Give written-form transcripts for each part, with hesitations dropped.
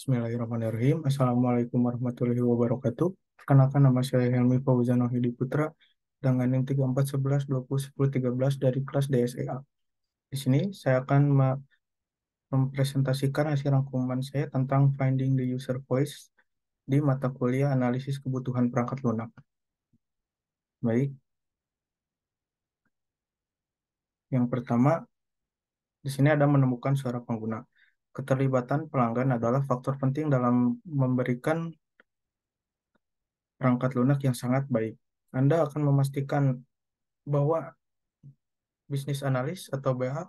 Bismillahirrahmanirrahim. Assalamualaikum warahmatullahi wabarakatuh. Perkenalkan, nama saya Helmi Fauzan Wahidi Putra dengan NIM 3411201013 dari kelas DSEA. Di sini saya akan mempresentasikan hasil rangkuman saya tentang Finding the User Voice di mata kuliah Analisis Kebutuhan Perangkat Lunak. Baik, yang pertama di sini ada menemukan suara pengguna. Keterlibatan pelanggan adalah faktor penting dalam memberikan perangkat lunak yang sangat baik. Anda akan memastikan bahwa bisnis analis atau BA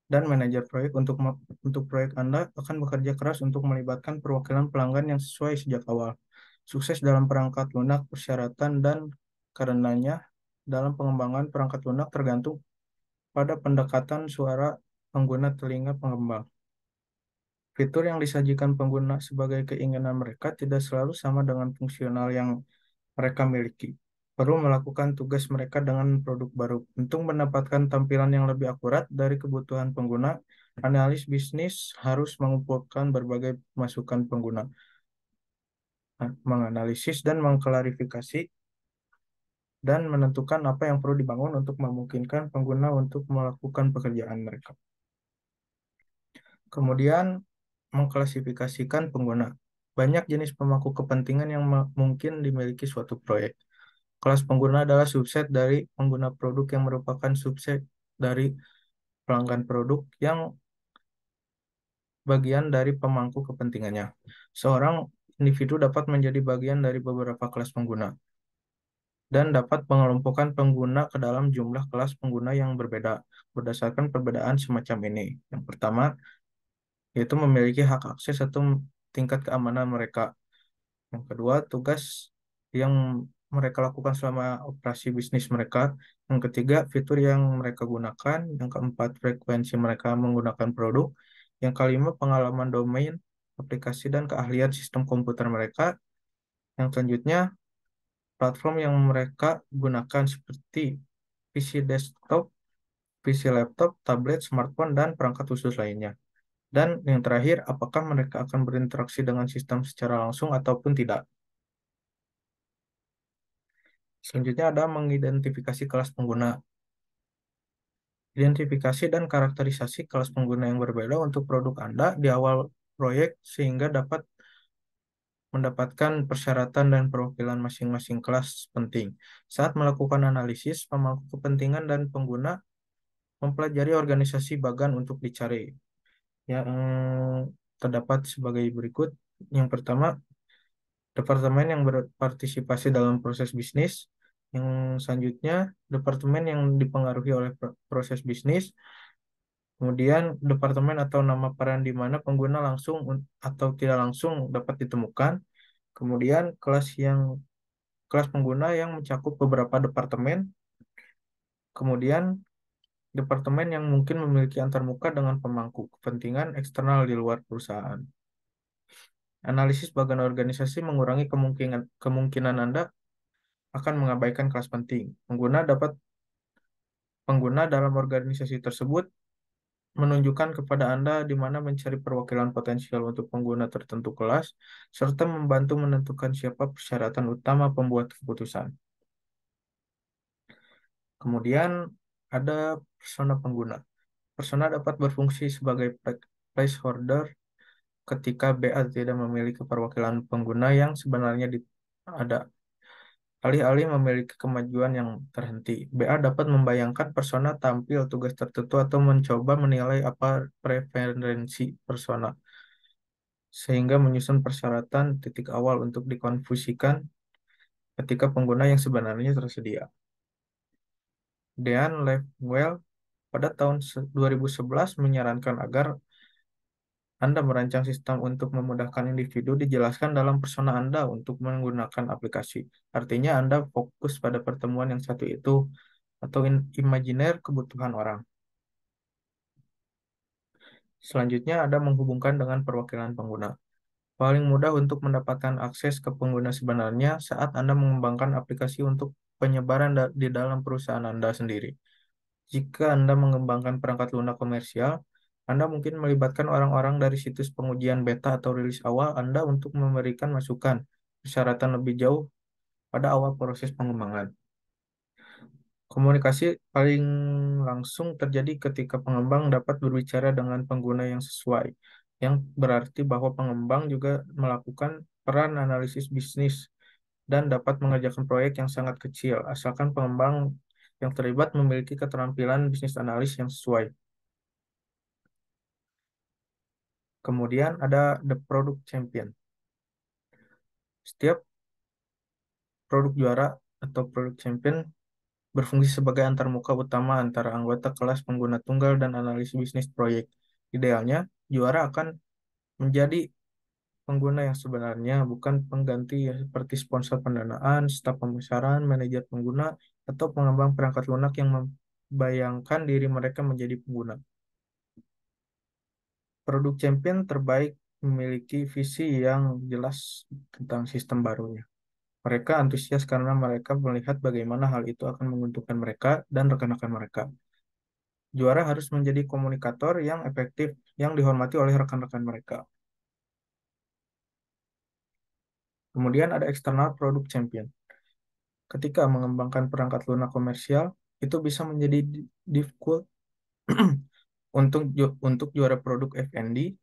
dan manajer proyek untuk proyek Anda akan bekerja keras untuk melibatkan perwakilan pelanggan yang sesuai sejak awal. Sukses dalam perangkat lunak persyaratan dan karenanya dalam pengembangan perangkat lunak tergantung pada pendekatan suara pengguna telinga pengembang. Fitur yang disajikan pengguna sebagai keinginan mereka tidak selalu sama dengan fungsional yang mereka miliki. Perlu melakukan tugas mereka dengan produk baru. Untuk mendapatkan tampilan yang lebih akurat dari kebutuhan pengguna, analis bisnis harus mengumpulkan berbagai masukan pengguna, menganalisis dan mengklarifikasi, dan menentukan apa yang perlu dibangun untuk memungkinkan pengguna untuk melakukan pekerjaan mereka. Kemudian, mengklasifikasikan pengguna. Banyak jenis pemangku kepentingan yang mungkin dimiliki suatu proyek. Kelas pengguna adalah subset dari pengguna produk yang merupakan subset dari pelanggan produk yang bagian dari pemangku kepentingannya. Seorang individu dapat menjadi bagian dari beberapa kelas pengguna dan dapat mengelompokkan pengguna ke dalam jumlah kelas pengguna yang berbeda berdasarkan perbedaan semacam ini. Yang pertama, yaitu memiliki hak akses atau tingkat keamanan mereka. Yang kedua, tugas yang mereka lakukan selama operasi bisnis mereka. Yang ketiga, fitur yang mereka gunakan. Yang keempat, frekuensi mereka menggunakan produk. Yang kelima, pengalaman domain, aplikasi, dan keahlian sistem komputer mereka. Yang selanjutnya, platform yang mereka gunakan seperti PC desktop, PC laptop, tablet, smartphone, dan perangkat khusus lainnya. Dan yang terakhir, apakah mereka akan berinteraksi dengan sistem secara langsung ataupun tidak. Selanjutnya ada mengidentifikasi kelas pengguna. Identifikasi dan karakterisasi kelas pengguna yang berbeda untuk produk Anda di awal proyek sehingga dapat mendapatkan persyaratan dan perwakilan masing-masing kelas penting. Saat melakukan analisis, pemangku kepentingan dan pengguna mempelajari organisasi bagan untuk dicari. Yang terdapat sebagai berikut. Yang pertama, departemen yang berpartisipasi dalam proses bisnis. Yang selanjutnya, departemen yang dipengaruhi oleh proses bisnis. Kemudian, departemen atau nama peran di mana pengguna langsung atau tidak langsung dapat ditemukan. Kemudian, kelas pengguna yang mencakup beberapa departemen. Kemudian, departemen yang mungkin memiliki antarmuka dengan pemangku kepentingan eksternal di luar perusahaan. Analisis bagian organisasi mengurangi kemungkinan Anda akan mengabaikan kelas penting. Pengguna dalam organisasi tersebut menunjukkan kepada Anda di mana mencari perwakilan potensial untuk pengguna tertentu kelas, serta membantu menentukan siapa persyaratan utama pembuat keputusan. Kemudian ada persona pengguna. Persona dapat berfungsi sebagai placeholder ketika BA tidak memiliki perwakilan pengguna yang sebenarnya ada. Alih-alih memiliki kemajuan yang terhenti, BA dapat membayangkan persona tampil tugas tertentu atau mencoba menilai apa preferensi persona, sehingga menyusun persyaratan titik awal untuk dikonfusikan ketika pengguna yang sebenarnya tersedia. Dean Leffwell pada tahun 2011 menyarankan agar Anda merancang sistem untuk memudahkan individu dijelaskan dalam persona Anda untuk menggunakan aplikasi. Artinya Anda fokus pada pertemuan yang satu itu atau imajiner kebutuhan orang. Selanjutnya ada menghubungkan dengan perwakilan pengguna. Paling mudah untuk mendapatkan akses ke pengguna sebenarnya saat Anda mengembangkan aplikasi untuk penyebaran di dalam perusahaan Anda sendiri. Jika Anda mengembangkan perangkat lunak komersial, Anda mungkin melibatkan orang-orang dari situs pengujian beta atau rilis awal Anda untuk memberikan masukan persyaratan lebih jauh pada awal proses pengembangan. Komunikasi paling langsung terjadi ketika pengembang dapat berbicara dengan pengguna yang sesuai, yang berarti bahwa pengembang juga melakukan peran analisis bisnis dan dapat mengerjakan proyek yang sangat kecil, asalkan pengembang yang terlibat memiliki keterampilan bisnis analis yang sesuai. Kemudian ada the product champion. Setiap produk juara atau produk champion berfungsi sebagai antarmuka utama antara anggota kelas pengguna tunggal dan analis bisnis proyek. Idealnya, juara akan menjadi pengguna yang sebenarnya, bukan pengganti ya, seperti sponsor pendanaan, staf pemasaran, manajer pengguna, atau pengembang perangkat lunak yang membayangkan diri mereka menjadi pengguna. Produk champion terbaik memiliki visi yang jelas tentang sistem barunya. Mereka antusias karena mereka melihat bagaimana hal itu akan menguntungkan mereka dan rekan-rekan mereka. Juara harus menjadi komunikator yang efektif yang dihormati oleh rekan-rekan mereka. Kemudian ada external product champion. Ketika mengembangkan perangkat lunak komersial, itu bisa menjadi difficult untuk juara produk F&D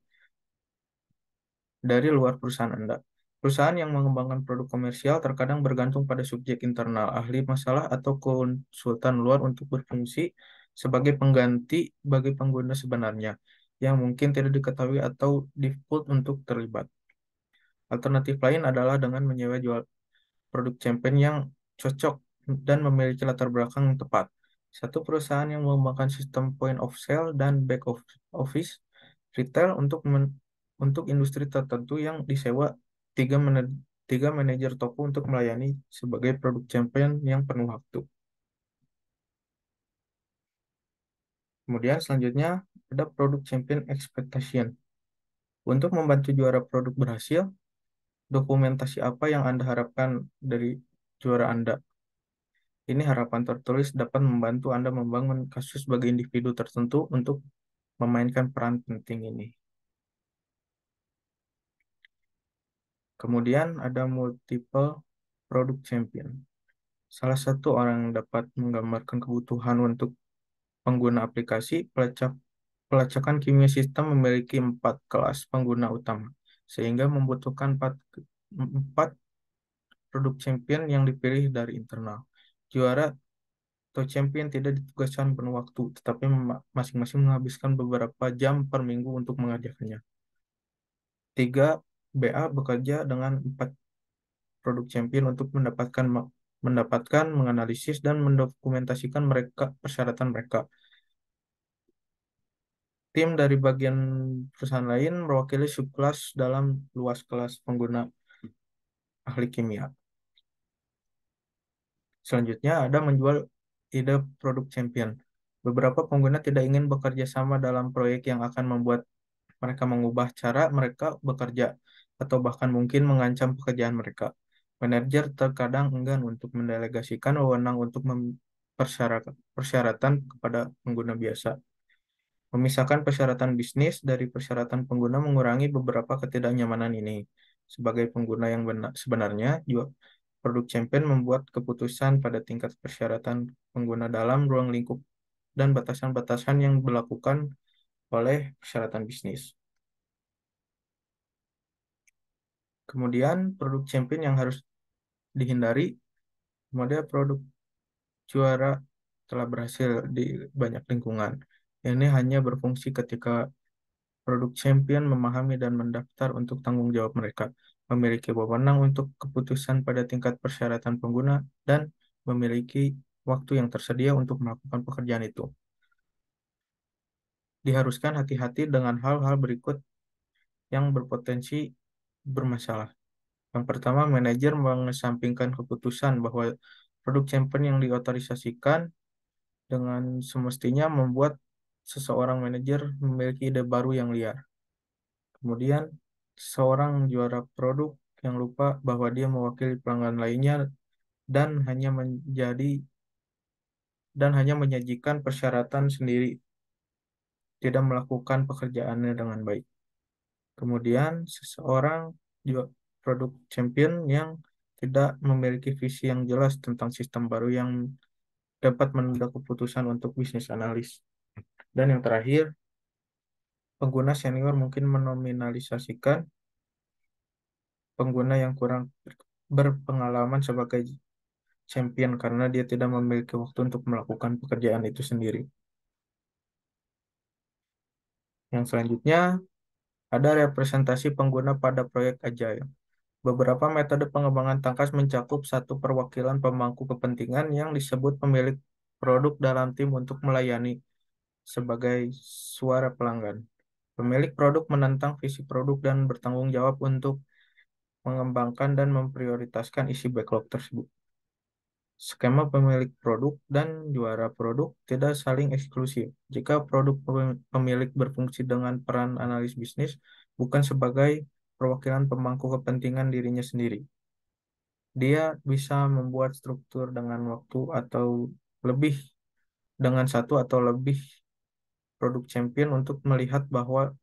dari luar perusahaan Anda. Perusahaan yang mengembangkan produk komersial terkadang bergantung pada subjek internal, ahli masalah, atau konsultan luar untuk berfungsi sebagai pengganti bagi pengguna sebenarnya yang mungkin tidak diketahui atau default untuk terlibat. Alternatif lain adalah dengan menyewa jual produk champion yang cocok dan memiliki latar belakang yang tepat. Satu perusahaan yang mengembangkan sistem point of sale dan back office retail untuk industri tertentu yang disewa tiga, tiga manajer toko untuk melayani sebagai produk champion yang penuh waktu. Kemudian selanjutnya ada produk champion expectation. Untuk membantu juara produk berhasil, dokumentasi apa yang Anda harapkan dari juara Anda? Ini harapan tertulis dapat membantu Anda membangun kasus bagi individu tertentu untuk memainkan peran penting ini. Kemudian ada multiple product champion. Salah satu orang yang dapat menggambarkan kebutuhan untuk pengguna aplikasi, pelacakan kimia sistem memiliki 4 kelas pengguna utama, sehingga membutuhkan empat produk champion yang dipilih dari internal. Juara atau champion tidak ditugaskan penuh waktu, tetapi masing-masing menghabiskan beberapa jam per minggu untuk mengerjakannya. 3 BA bekerja dengan 4 produk champion untuk mendapatkan, menganalisis, dan mendokumentasikan persyaratan mereka. Tim dari bagian perusahaan lain mewakili subkelas dalam luas kelas pengguna ahli kimia. Selanjutnya ada menjual ide produk champion. Beberapa pengguna tidak ingin bekerja sama dalam proyek yang akan membuat mereka mengubah cara mereka bekerja atau bahkan mungkin mengancam pekerjaan mereka. Manajer terkadang enggan untuk mendelegasikan wewenang untuk persyaratan kepada pengguna biasa. Memisahkan persyaratan bisnis dari persyaratan pengguna mengurangi beberapa ketidaknyamanan ini. Sebagai pengguna yang sebenarnya, produk champion membuat keputusan pada tingkat persyaratan pengguna dalam ruang lingkup dan batasan-batasan yang dilakukan oleh persyaratan bisnis. Kemudian produk champion yang harus dihindari, model produk juara telah berhasil di banyak lingkungan. Ini hanya berfungsi ketika produk champion memahami dan mendaftar untuk tanggung jawab mereka, memiliki wewenang untuk keputusan pada tingkat persyaratan pengguna, dan memiliki waktu yang tersedia untuk melakukan pekerjaan itu. Diharuskan hati-hati dengan hal-hal berikut yang berpotensi bermasalah. Yang pertama, manajer mengesampingkan keputusan bahwa produk champion yang diotorisasikan dengan semestinya membuat seseorang manajer memiliki ide baru yang liar. Kemudian, seorang juara produk yang lupa bahwa dia mewakili pelanggan lainnya dan hanya menyajikan persyaratan sendiri. tidak melakukan pekerjaannya dengan baik. Kemudian seseorang juga produk champion yang tidak memiliki visi yang jelas tentang sistem baru yang dapat menunda keputusan untuk bisnis analis. Dan yang terakhir, pengguna senior mungkin menominalisasikan pengguna yang kurang berpengalaman sebagai champion karena dia tidak memiliki waktu untuk melakukan pekerjaan itu sendiri. Yang selanjutnya, ada representasi pengguna pada proyek Agile. Beberapa metode pengembangan tangkas mencakup satu perwakilan pemangku kepentingan yang disebut pemilik produk dalam tim untuk melayani sebagai suara pelanggan. Pemilik produk menentang visi produk dan bertanggung jawab untuk mengembangkan dan memprioritaskan isi backlog tersebut. Skema pemilik produk dan juara produk tidak saling eksklusif. Jika produk pemilik berfungsi dengan peran analis bisnis, bukan sebagai perwakilan pemangku kepentingan dirinya sendiri. Dia bisa membuat struktur dengan waktu atau lebih dengan satu atau lebih produk champion untuk melihat bahwa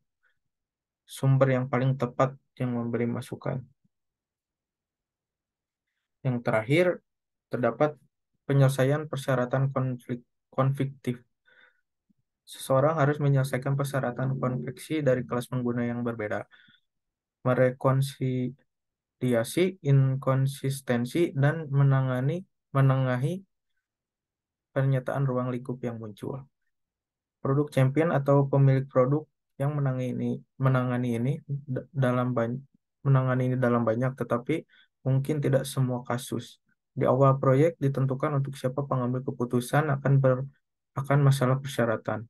sumber yang paling tepat yang memberi masukan. Yang terakhir, terdapat penyelesaian persyaratan konfliktif. Seseorang harus menyelesaikan persyaratan konveksi dari kelas pengguna yang berbeda, merekonsiliasi inkonsistensi, dan menengahi pernyataan ruang lingkup yang muncul. Produk champion atau pemilik produk yang menangani ini dalam banyak dalam banyak, tetapi mungkin tidak semua kasus. Di awal proyek ditentukan untuk siapa pengambil keputusan akan masalah persyaratan.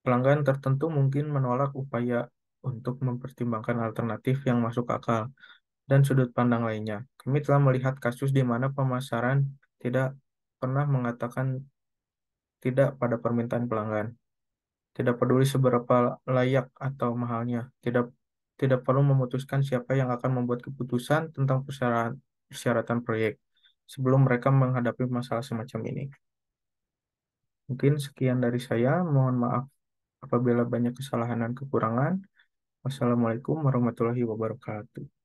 Pelanggan tertentu mungkin menolak upaya untuk mempertimbangkan alternatif yang masuk akal dan sudut pandang lainnya. Kami telah melihat kasus di mana pemasaran tidak pernah mengatakan tidak pada permintaan pelanggan. Tidak peduli seberapa layak atau mahalnya, tidak tidak perlu memutuskan siapa yang akan membuat keputusan tentang persyaratan proyek sebelum mereka menghadapi masalah semacam ini. Mungkin sekian dari saya. Mohon maaf apabila banyak kesalahan dan kekurangan. Wassalamualaikum warahmatullahi wabarakatuh.